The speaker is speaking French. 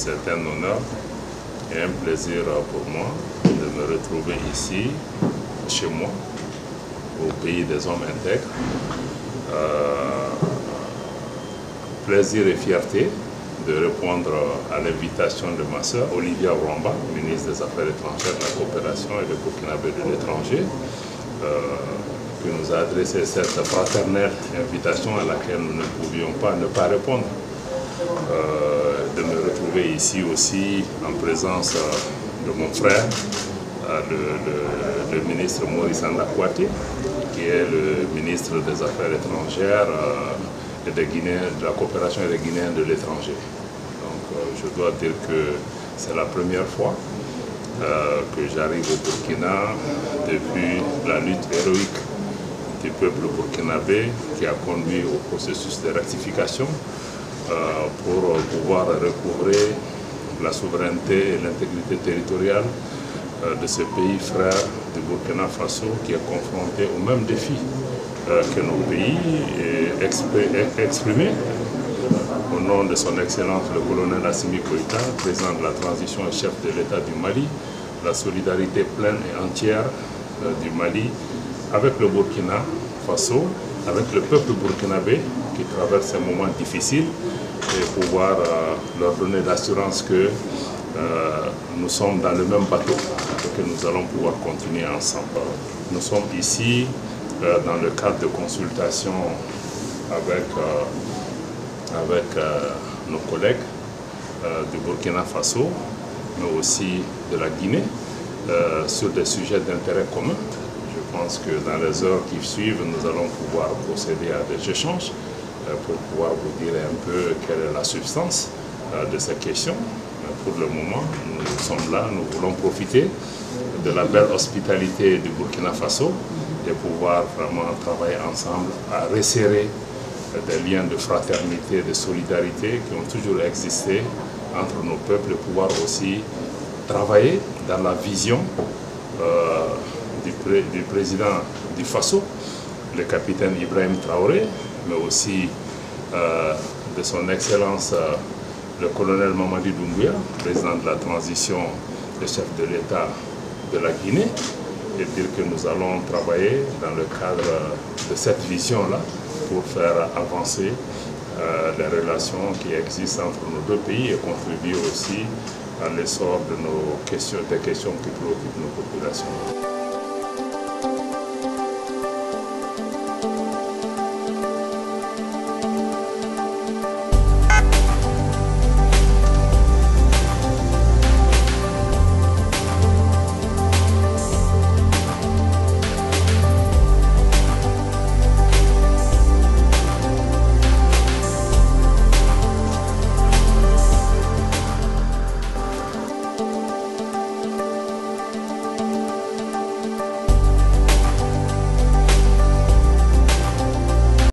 c'est un honneur et un plaisir pour moi de me retrouver ici, chez moi, au pays des hommes intègres. Plaisir et fierté de répondre à l'invitation de ma sœur Olivia Rwamba, ministre des Affaires étrangères, de la coopération et de Burkinabé de l'étranger, qui nous a adressé cette fraternelle invitation à laquelle nous ne pouvions pas ne pas répondre. De me retrouver ici aussi en présence de mon frère, le ministre Maurice Andakwati, qui est le ministre des Affaires étrangères et de la coopération et des Guinéens de l'étranger. Donc je dois dire que c'est la première fois que j'arrive au Burkina depuis la lutte héroïque du peuple burkinabé qui a conduit au processus de rectification pour pouvoir recouvrer la souveraineté et l'intégrité territoriale de ce pays frère du Burkina Faso qui est confronté aux mêmes défis que nos pays et exprimé au nom de son Excellence le colonel Assimi Goïta, président de la transition et chef de l'État du Mali, la solidarité pleine et entière du Mali avec le Burkina Faso, avec le peuple burkinabé qui traverse ces moments difficiles et pouvoir leur donner l'assurance que nous sommes dans le même bateau et que nous allons pouvoir continuer ensemble. Nous sommes ici dans le cadre de consultation avec nos collègues du Burkina Faso, mais aussi de la Guinée, sur des sujets d'intérêt commun. Je pense que dans les heures qui suivent, nous allons pouvoir procéder à des échanges pour pouvoir vous dire un peu quelle est la substance de ces questions. Pour le moment, nous sommes là, nous voulons profiter de la belle hospitalité du Burkina Faso et pouvoir vraiment travailler ensemble à resserrer des liens de fraternité, de solidarité qui ont toujours existé entre nos peuples et pouvoir aussi travailler dans la vision du président du Faso, le capitaine Ibrahim Traoré, mais aussi de son Excellence le colonel Mamadi Doumbouya, président de la transition, le chef de l'État de la Guinée, et dire que nous allons travailler dans le cadre de cette vision-là pour faire avancer les relations qui existent entre nos deux pays et contribuer aussi à l'essor de des questions qui préoccupent nos populations.